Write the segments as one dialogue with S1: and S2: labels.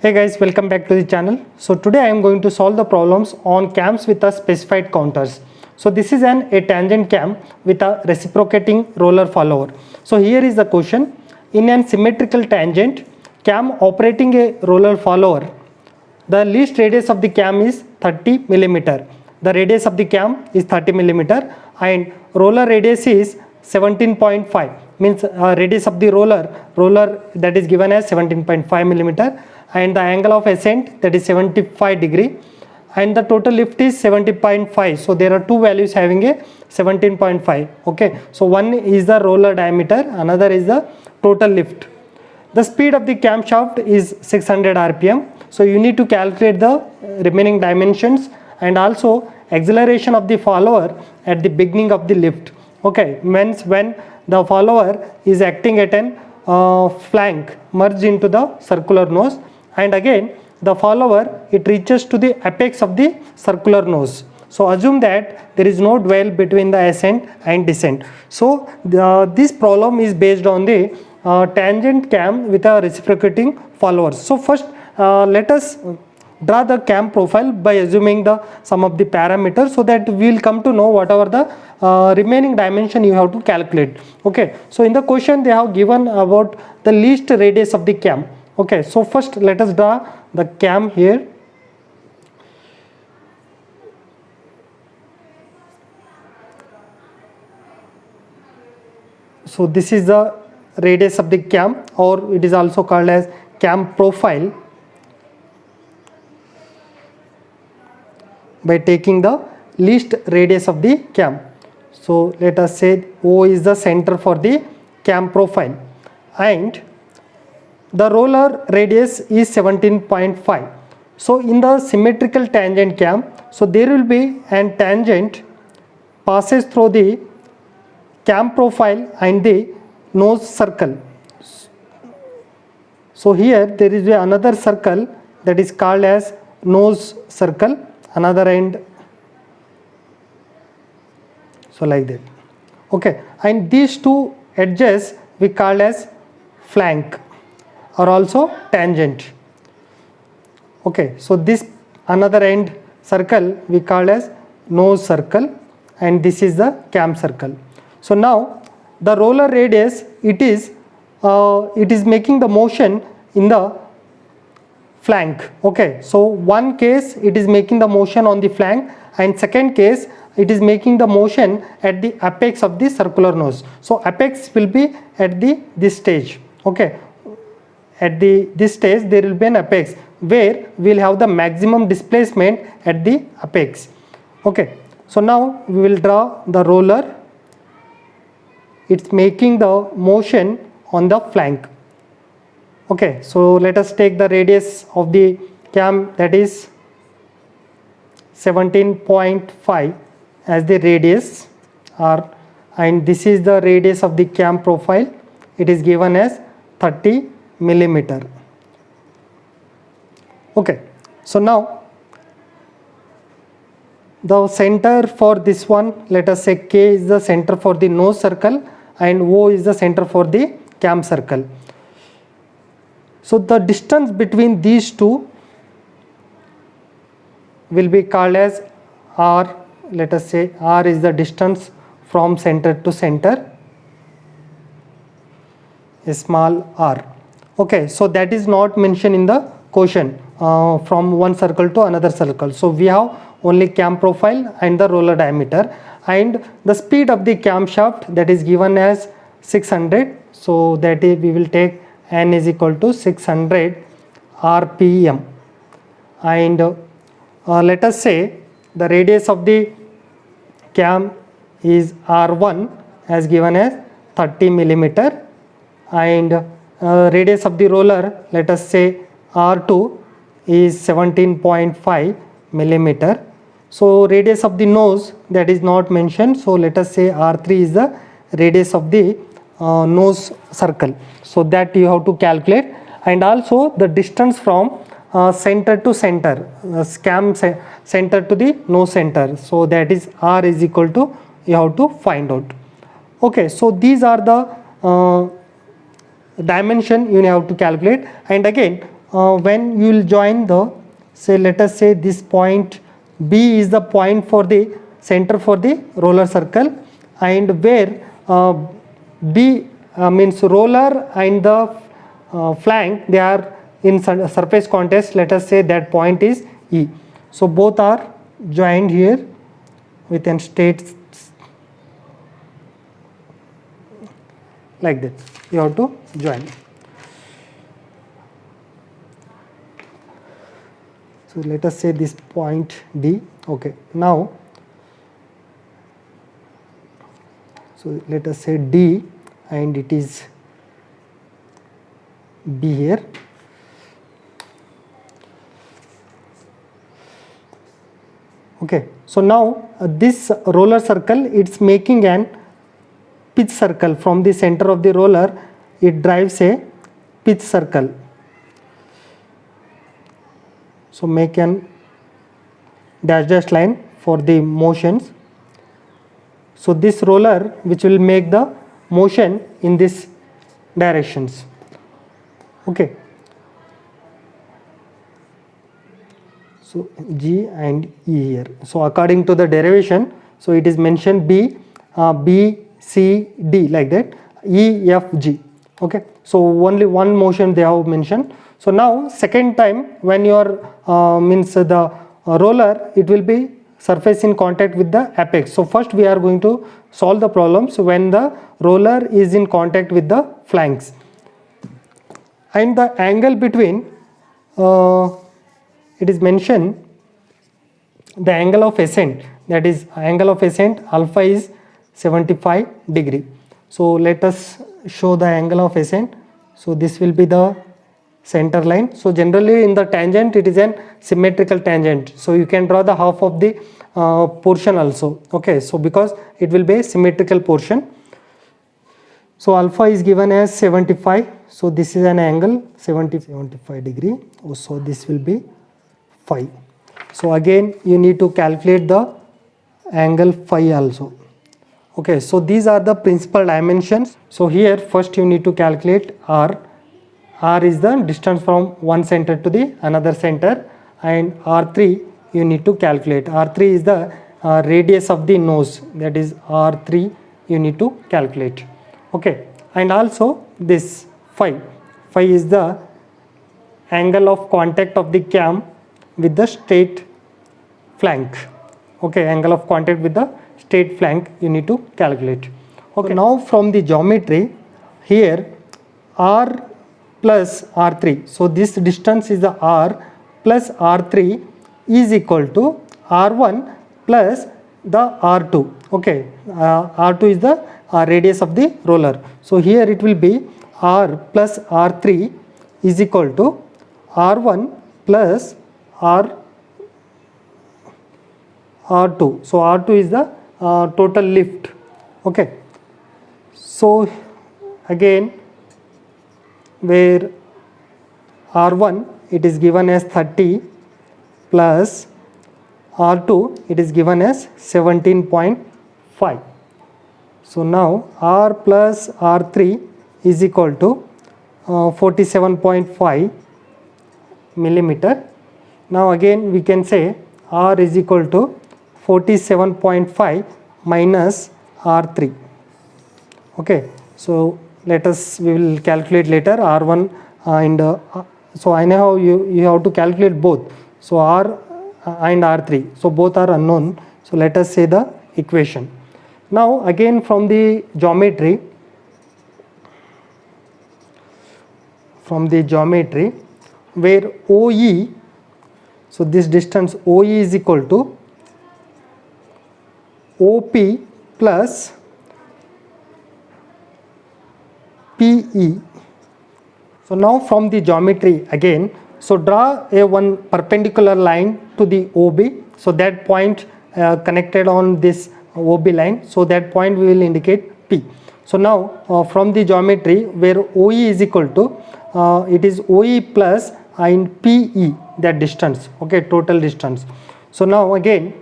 S1: Hey guys, welcome back to the channel. So today I am going to solve the problems on cams with a specified counters. So this is a tangent cam with a reciprocating roller follower. So here is the question. In an symmetrical tangent cam operating a roller follower, the least radius of the cam is 30 millimeter. The radius of the cam is 30 millimeter and roller radius is 17.5, means radius of the roller that is given as 17.5 millimeter, and the angle of ascent, that is 75 degree, and the total lift is 70.5. so there are two values having a 17.5. okay, so one is the roller diameter, another is the total lift. The speed of the camshaft is 600 rpm, so you need to calculate the remaining dimensions and also acceleration of the follower at the beginning of the lift. Okay, means when the follower is acting at an flank merged into the circular nose, and again the follower it reaches to the apex of the circular nose. So assume that there is no dwell between the ascent and descent. So this problem is based on the tangent cam with a reciprocating followers. So first let us draw the cam profile by assuming the sum of the parameters, so that we will come to know whatever the remaining dimension you have to calculate. Okay, so in the question they have given about the least radius of the cam. Okay, so first let us draw the cam here. So this is the radius of the cam, or it is also called as cam profile, by taking the least radius of the cam. So let us say O is the center for the cam profile and the roller radius is 17.5. So in the symmetrical tangent cam, so there will be an tangent passes through the cam profile and the nose circle. So here there is another circle that is called as nose circle, another end, so like that. Okay, and these two edges we call as flank or also tangent. Okay, so this another end circle we call as nose circle, and this is the cam circle. So now the roller radius it is making the motion in the flank. Okay, so one case it is making the motion on the flank, and second case it is making the motion at the apex of the circular nose. So apex will be at this stage. Okay, at this stage there will be an apex where we will have the maximum displacement at the apex. Okay, so now we will draw the roller. It's making the motion on the flank. Okay, so let us take the radius of the cam, that is 17.5 as the radius R, and this is the radius of the cam profile. It is given as 30 millimeter. Okay, so now the center for this one, let us say K is the center for the nose circle and O is the center for the cam circle. So the distance between these two will be called as R. Let us say R is the distance from center to center, a small r. Okay, so that is not mentioned in the question from one circle to another circle. So we have only cam profile and the roller diameter, and the speed of the camshaft that is given as 600. So that is, we will take n is equal to 600 rpm, and let us say the radius of the cam is r1 as given as 30 millimeter, and radius of the roller, let us say r2 is 17.5 millimeter. So radius of the nose that is not mentioned, so let us say r3 is the radius of the nose circle. So that you have to calculate, and also the distance from center to center, cam center to the nose center, so that is r is equal to, you have to find out. Okay, so these are the dimension you have to calculate, and again when you will join the, say let us say this point B is the point for the center for the roller circle, and where B means roller and the flank, they are in surface context, let us say that point is E. So both are joined here with an straight like that, you have to join. So let us say this point D. Okay, now so let us say D and it is B here. Okay, so now this roller circle, it's making an pitch circle from the center of the roller. It drives a pitch circle. So make an dash line for the motions. So this roller which will make the motion in this directions. Okay. So G and E here. So according to the derivation, so it is mentioned B, B, C, D like that, E, F, G. Okay. So only one motion they have mentioned. So now second time when your means the roller, it will be surface in contact with the apex. So first we are going to solve the problems when the roller is in contact with the flanks. And the angle between it is mentioned the angle of ascent, that is angle of ascent alpha is 75 degree. So let us show the angle of ascent. So this will be the center line. So generally in the tangent it is an symmetrical tangent. So you can draw the half of the portion also. Okay, so because it will be a symmetrical portion. So alpha is given as 75. So this is an angle 75 degree. So this will be phi. So again you need to calculate the angle phi also. Okay, so these are the principal dimensions. So here first you need to calculate R. R is the distance from one center to the another center, and R3 you need to calculate. R3 is the radius of the nose, that is R3 you need to calculate. Okay, and also this phi. Phi is the angle of contact of the cam with the straight flank. Okay, angle of contact with the straight flank you need to calculate. Okay, so now from the geometry here R plus R3. So this distance is the R plus R3 is equal to R1 plus the R2. Okay, R2 is the radius of the roller. So here it will be R plus R3 is equal to R1 plus R2. So R2 is the total lift. Okay. So again where R1 it is given as 30 plus R2 it is given as 17.5. So now R plus R3 is equal to 47.5 millimeter. Now again we can say R is equal to 47.5 minus R3. Okay, so let us, we will calculate later R1 and so anyhow you have to calculate both. So R and R3, so both are unknown. So let us say the equation. Now again from the geometry, where OE, so this distance OE is equal to OP plus PE. So now from the geometry again, so draw a one perpendicular line to the OB. So that point connected on this OB line, so that point we will indicate P. So now from the geometry where OE is equal to it is OE plus and PE, that distance. Okay, total distance. So now again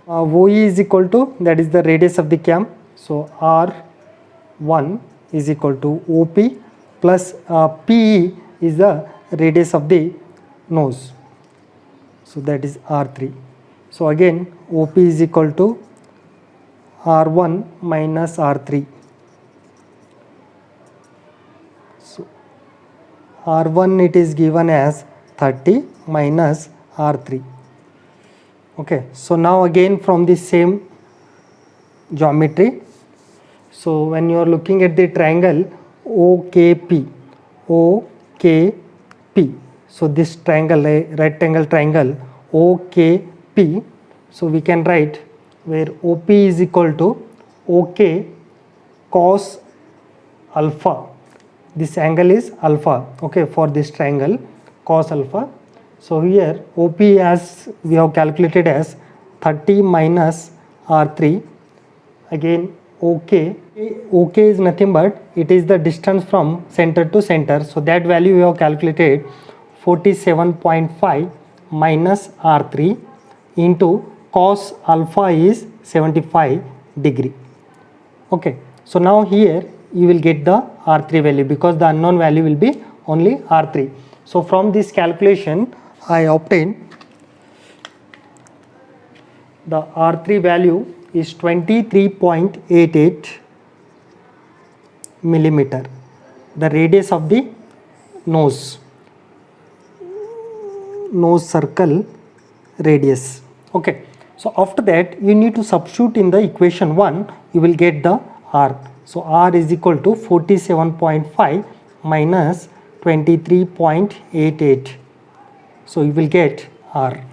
S1: OE is equal to, that is the radius of the cam. So R1 is equal to OP plus PE is the radius of the nose. So that is R3. So again OP is equal to R1 minus R3. So R1 it is given as 30 minus R3. Okay, so now again from the same geometry, so when you are looking at the triangle OKP, so this triangle, a rectangle triangle OKP, so we can write where OP is equal to OK cos alpha. This angle is alpha, okay, for this triangle cos alpha. So here OP as we have calculated as 30 minus R3. Again OK is nothing but it is the distance from center to center. So that value we have calculated 47.5 minus R3 into cos alpha is 75 degree. Okay, so now here you will get the R3 value because the unknown value will be only R3. So from this calculation I obtained the R3 value is 23.88 millimeter, the radius of the nose circle radius. Okay, so after that you need to substitute in the equation 1, you will get the R. So R is equal to 47.5 minus 23.88. So you will get R.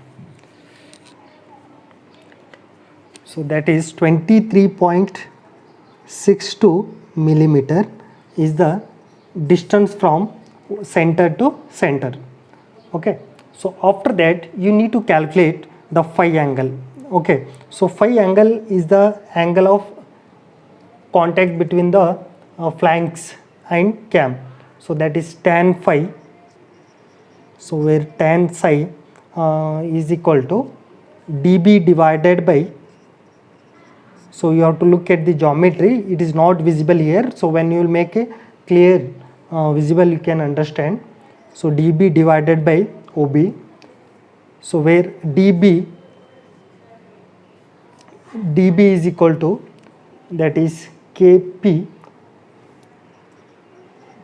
S1: So that is 23.62 millimeter is the distance from center to center. Okay, so after that you need to calculate the phi angle. Okay, so phi angle is the angle of contact between the flanks and cam. So that is tan phi. So where tan psi is equal to dB divided by, so you have to look at the geometry, it is not visible here, so when you will make a clear visible you can understand. So dB divided by OB, so where dB is equal to, that is Kp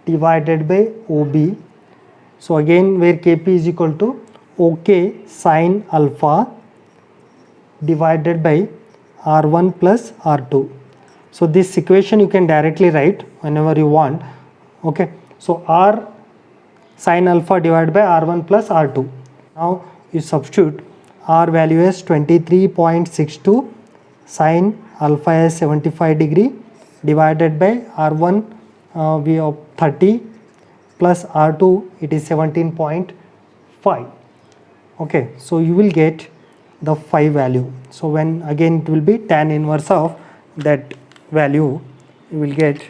S1: divided by OB. So again where Kp is equal to OK sin alpha divided by R1 plus R2. So this equation you can directly write whenever you want. Okay, so R sin alpha divided by R1 plus R2. Now you substitute R value as 23.62, sin alpha as 75 degree divided by R1 we have 30 plus R2 it is 17.5. Okay, so you will get the phi value. So when again it will be tan inverse of that value, you will get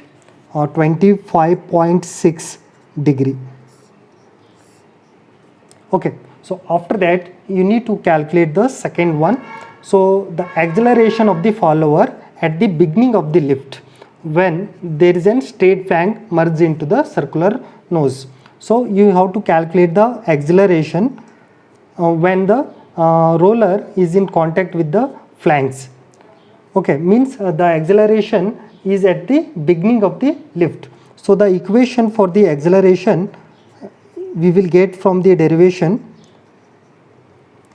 S1: 25.6 degree. Okay, so after that you need to calculate the second one. So the acceleration of the follower at the beginning of the lift when there is a straight flank merged into the circular nose. So you have to calculate the acceleration when the roller is in contact with the flanks. Okay, means the acceleration is at the beginning of the lift. So the equation for the acceleration we will get from the derivation.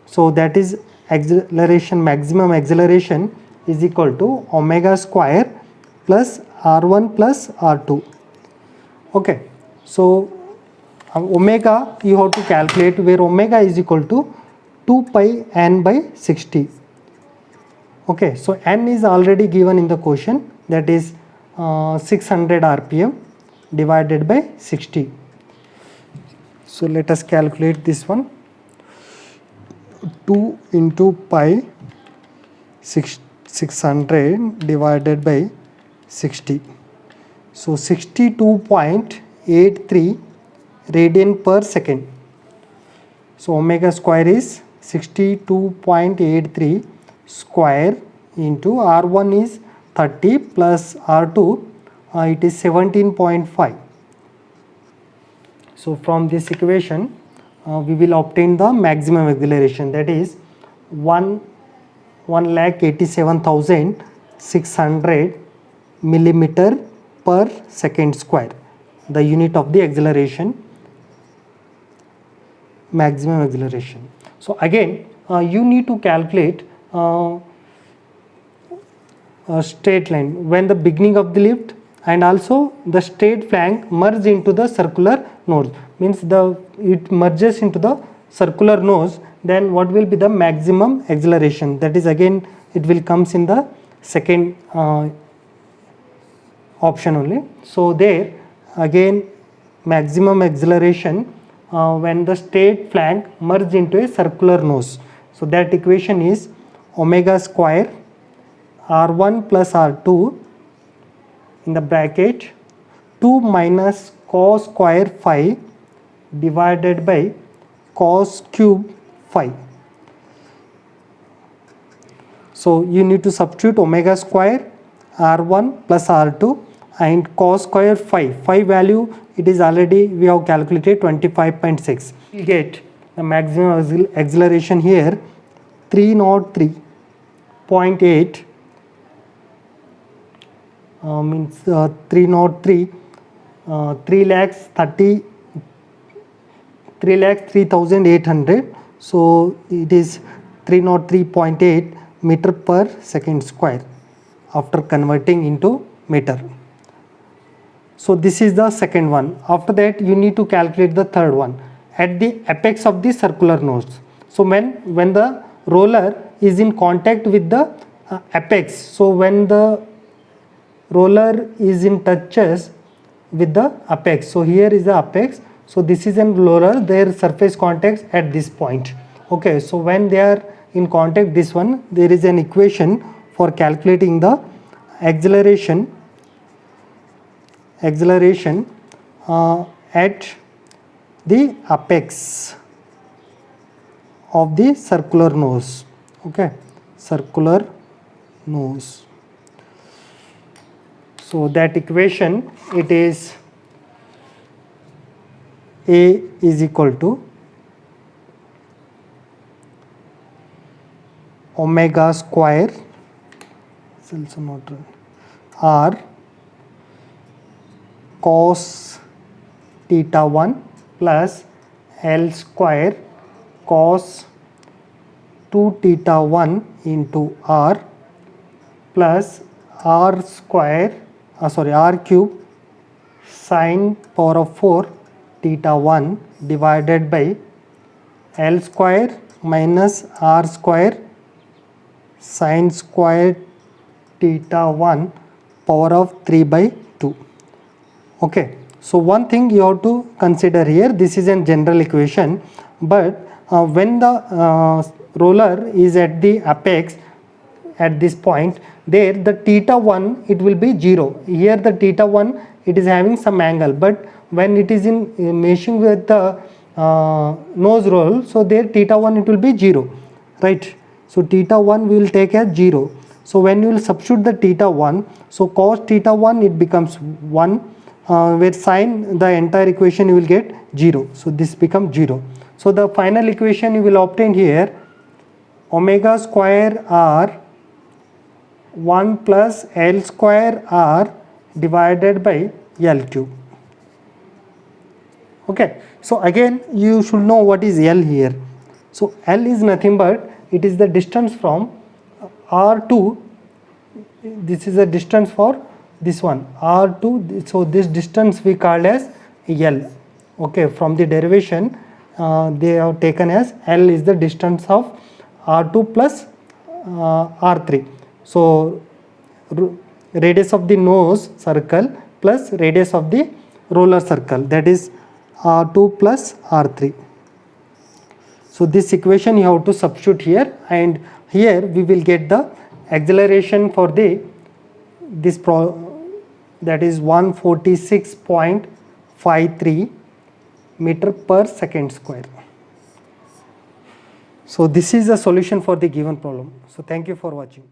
S1: So that is acceleration, maximum acceleration is equal to omega square plus R1 plus R2. Okay, so omega you have to calculate, where omega is equal to 2 pi n by 60. Okay, so n is already given in the question, that is 600 rpm divided by 60. So let us calculate this one. 2 into pi 600 divided by 60. So 62.83 radian per second. So omega square is 62.83 square into R1 is 30 plus R2 it is 17.5. So from this equation we will obtain the maximum acceleration, that is 1,87,600 millimeter per second square, the unit of the acceleration, maximum acceleration. So again you need to calculate a straight line when the beginning of the lift and also the straight flank merge into the circular nose, means it merges into the circular nose, then what will be the maximum acceleration, that is again it will comes in the second option only. So there again maximum acceleration when the straight flank merge into a circular nose. So that equation is omega square r1 plus r2 in the bracket 2 minus cos square phi divided by cos cube phi. So you need to substitute omega square r1 plus r2 and cos square phi value, it is already we have calculated 25.6. We get the maximum acceleration here 303.8 means 303 3,03,800. So it is 303.8 meter per second square after converting into meter. So this is the second one. After that you need to calculate the third one at the apex of the circular nose. So when the roller is in contact with the apex, so when the roller is in touches with the apex, so here is the apex, so this is a roller, their surface contacts at this point. Okay, so when they are in contact, this one, there is an equation for calculating the acceleration at the apex of the circular nose. Okay, circular nose. So that equation, it is A is equal to omega square r cos theta 1 plus L square cos 2 theta 1 into r plus r square r cube sin power of 4 theta 1 divided by L square minus r square sin square theta 1 power of 3 by 2. Okay, so one thing you have to consider here, this is a general equation, but when the roller is at the apex at this point, there the theta 1 it will be 0. Here the theta 1 it is having some angle, but when it is in meshing with the nose roll, so there theta 1 it will be 0, right? So theta 1 we will take as 0. So when you will substitute the theta 1, so cos theta 1 it becomes 1, where sin the entire equation you will get 0. So this becomes 0. So the final equation you will obtain here, omega square r 1 plus L square r divided by L cube. Okay, so again you should know what is L here. So L is nothing but it is the distance from R2, this is the distance for this one R2, so this distance we called as L. Okay, from the derivation they have taken as L is the distance of R2 plus R3. So radius of the nose circle plus radius of the roller circle, that is R2 plus R3. So this equation you have to substitute here, and here we will get the acceleration for that is 146.53 meter per second square. So this is the solution for the given problem. So thank you for watching.